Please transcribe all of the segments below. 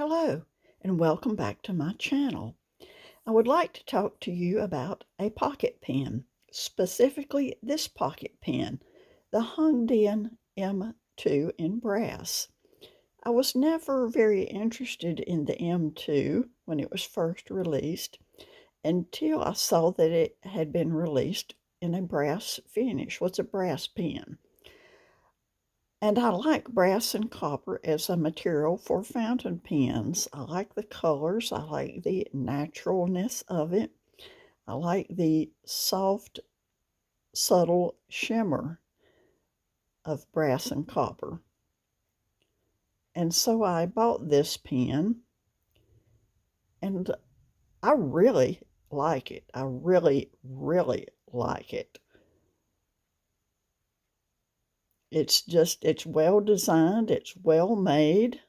Hello, and welcome back to my channel. I would like to talk to you about a pocket pen, specifically this pocket pen, the Hongdian M2 in brass. I was never very interested in the M2 when it was first released until I saw that it had been released in a brass finish, was a brass pen. And I like brass and copper as a material for fountain pens. I like the colors. I like the naturalness of it. I like the soft, subtle shimmer of brass and copper. And so I bought this pen, and I really like it. I really, really like it. It's well designed. It's well made.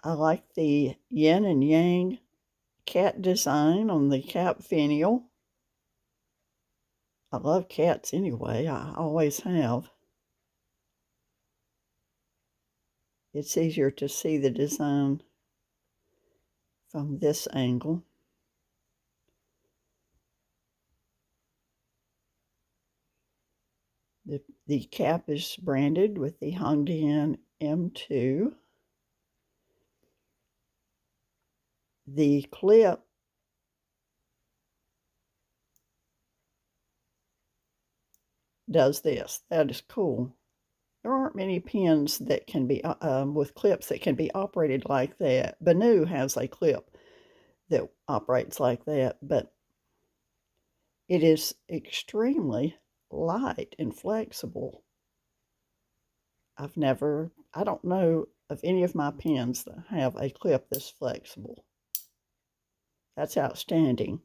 I like the yin and yang cat design on the cap finial. I love cats anyway, I always have. It's easier to see the design from this angle. The cap is branded with the Hongdian M2. The clip does this. That is cool. There aren't many pens that can be with clips that can be operated like that. Banu has a clip that operates like that, but it is extremely light and flexible. I don't know of any of my pens that have a clip this flexible. That's outstanding.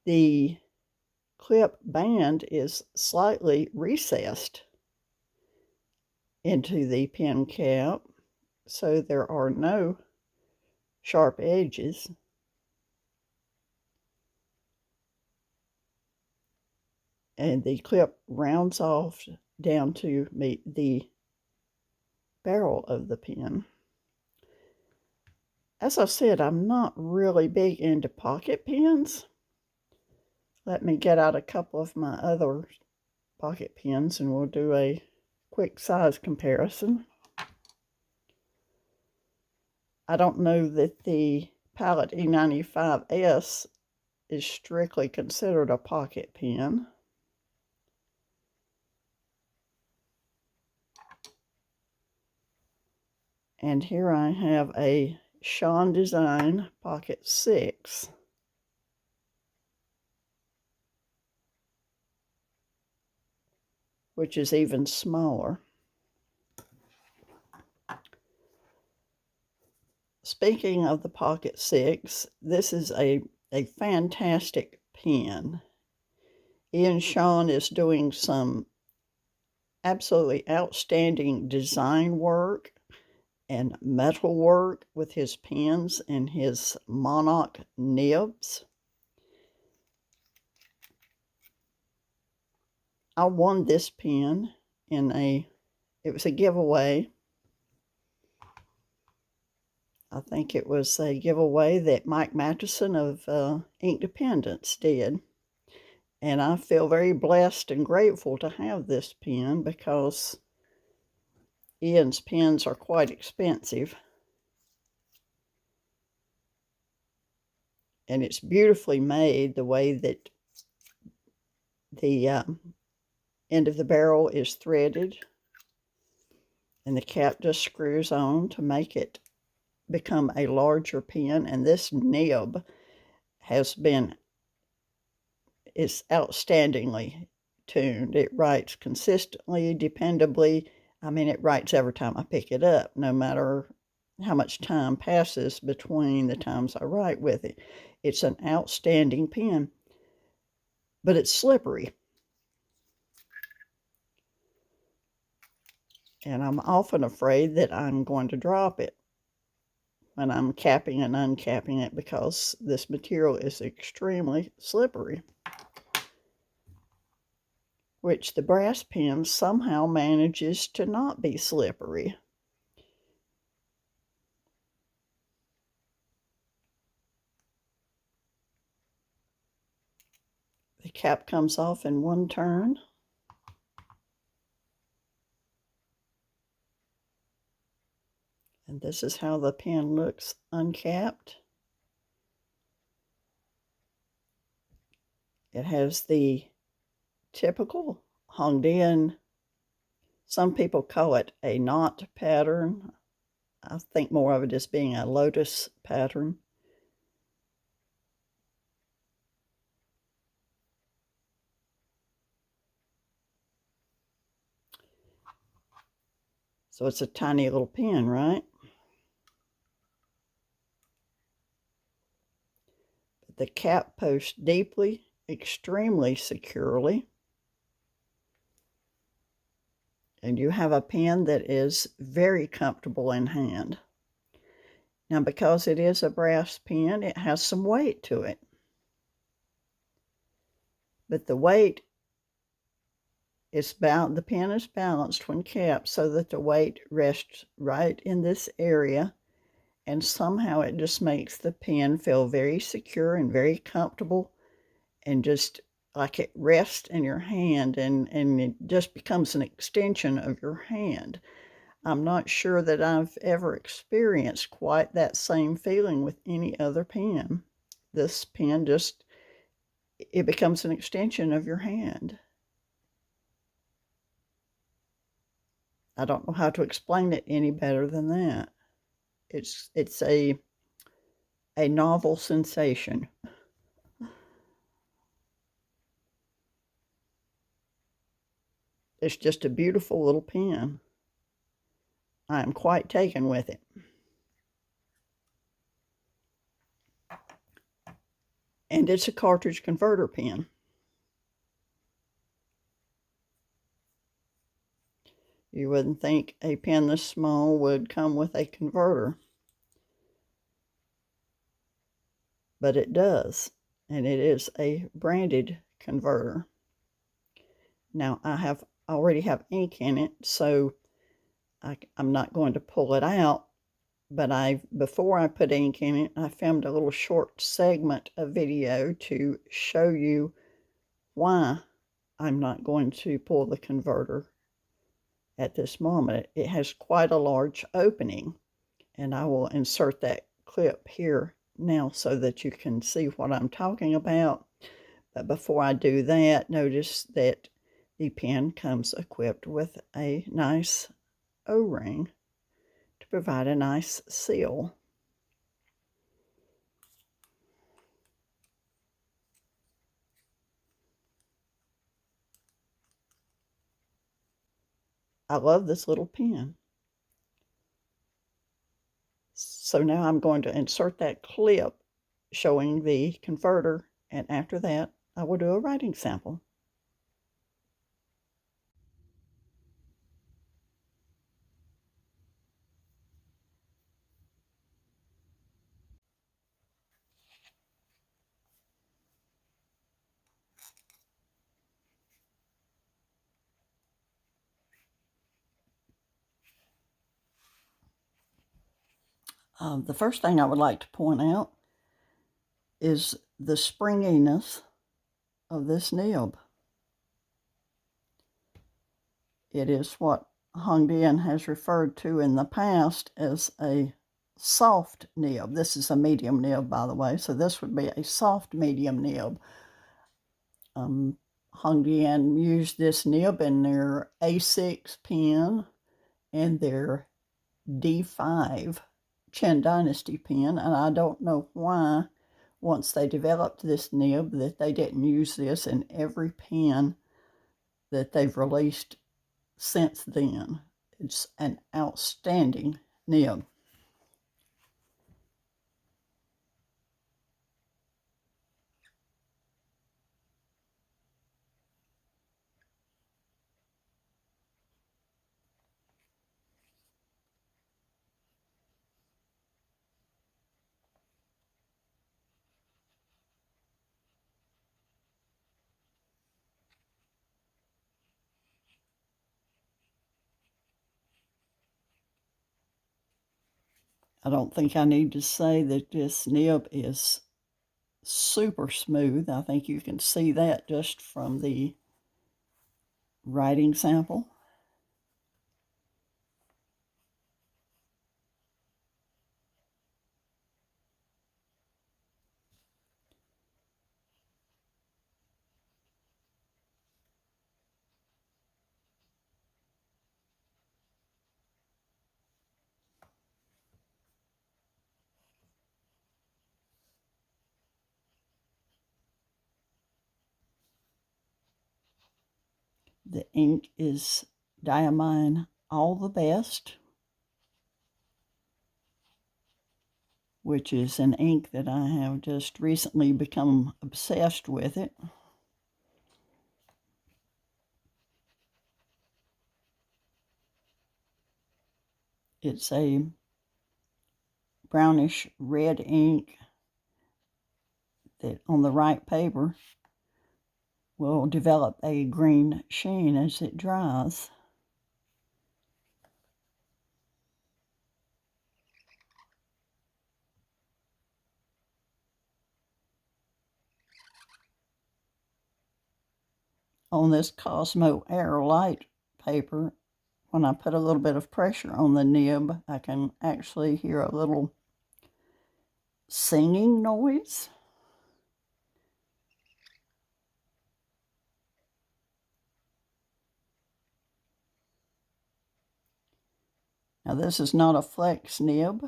The clip band is slightly recessed into the pen cap, so there are no sharp edges. And the clip rounds off down to meet the barrel of the pen. As I said, I'm not really big into pocket pens. Let me get out a couple of my other pocket pens and we'll do a quick size comparison. I don't know that the Palette E95S is strictly considered a pocket pen. And here I have a Sean Design Pocket 6. Which is even smaller. Speaking of the Pocket 6, this is a fantastic pen. Ian Sean is doing some absolutely outstanding design work and metal work with his pens and his monarch nibs. I won this pen in it was a giveaway. I think it was a giveaway that Mike Matheson of Inkdependence did. And I feel very blessed and grateful to have this pen because Ian's pens are quite expensive. And it's beautifully made the way that the end of the barrel is threaded and the cap just screws on to make it become a larger pen. And this nib is outstandingly tuned. It writes consistently, dependably. I mean, it writes every time I pick it up, no matter how much time passes between the times I write with it. It's an outstanding pen, but it's slippery. And I'm often afraid that I'm going to drop it when I'm capping and uncapping it because this material is extremely slippery, which the brass pen somehow manages to not be slippery. cap comes off in one turn. And this is how the pen looks uncapped. It has the typical Hongdian, some people call it a knot pattern. I think more of it as being a lotus pattern. So it's a tiny little pen, right? The cap posts deeply, extremely securely. And you have a pen that is very comfortable in hand. Now, because it is a brass pen, it has some weight to it. But the weight is the pen is balanced when capped so that the weight rests right in this area, and somehow it just makes the pen feel very secure and very comfortable, and just like it rests in your hand, and it just becomes an extension of your hand. I'm not sure that I've ever experienced quite that same feeling with any other pen. This pen just, it becomes an extension of your hand. I don't know how to explain it any better than that. It's a novel sensation. It's just a beautiful little pen. I am quite taken with it. And it's a cartridge converter pen. You wouldn't think a pen this small would come with a converter, but it does, and it is a branded converter. Now, I already have ink in it, so I'm not going to pull it out, but before I put ink in it, I filmed a little short segment of video to show you why I'm not going to pull the converter at this moment. It has quite a large opening, and I will insert that clip here now so that you can see what I'm talking about. But before I do that, notice that the pen comes equipped with a nice O-ring to provide a nice seal. I love this little pen. So now I'm going to insert that clip showing the converter, and after that I will do a writing sample. The first thing I would like to point out is the springiness of this nib. It is what Hongdian has referred to in the past as a soft nib. This is a medium nib, by the way, so this would be a soft medium nib. Hongdian used this nib in their A6 pen and their D5 Qin Dynasty pen, and I don't know why, once they developed this nib, that they didn't use this in every pen that they've released since then. It's an outstanding nib. I don't think I need to say that this nib is super smooth. I think you can see that just from the writing sample. The ink is Diamine All the Best, which is an ink that I have just recently become obsessed with it. It's a brownish red ink that on the right paper will develop a green sheen as it dries. On this Cosmo Airlight paper, when I put a little bit of pressure on the nib, I can actually hear a little singing noise. Now this is not a flex nib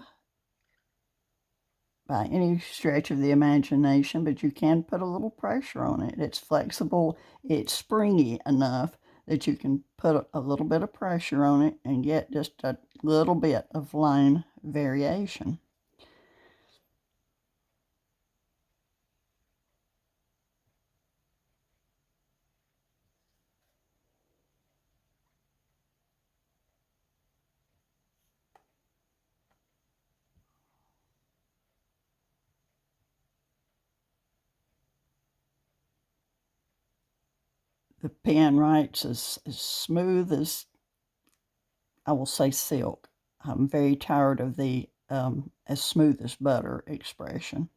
by any stretch of the imagination, but you can put a little pressure on it. It's flexible, it's springy enough that you can put a little bit of pressure on it and get just a little bit of line variation. The pen writes as smooth as, I will say, silk. I'm very tired of the as smooth as butter expression.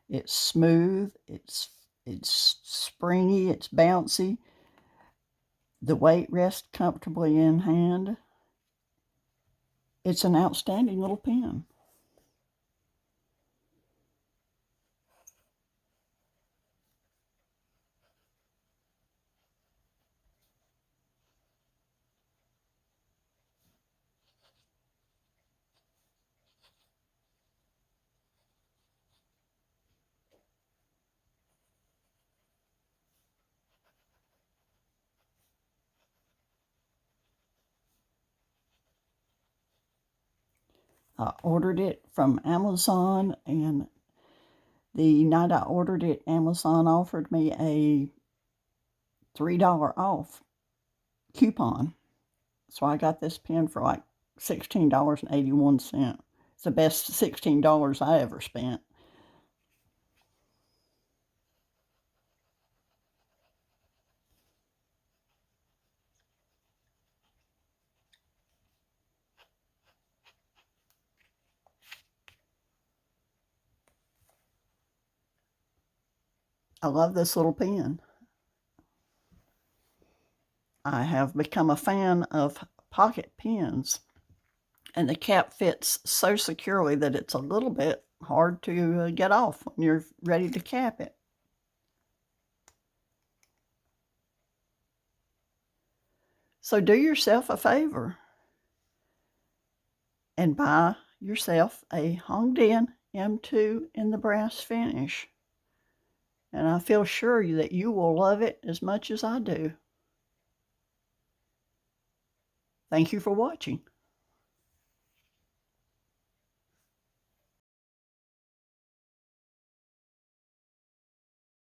It's smooth, it's springy, it's bouncy. The weight rests comfortably in hand. It's an outstanding little pen. I ordered it from Amazon, and the night I ordered it, Amazon offered me a $3 off coupon. So I got this pen for like $16.81. It's the best $16 I ever spent. I love this little pen. I have become a fan of pocket pens, and the cap fits so securely that it's a little bit hard to get off when you're ready to cap it. So do yourself a favor and buy yourself a Hongdian M2 in the brass finish. And I feel sure that you will love it as much as I do. Thank you for watching.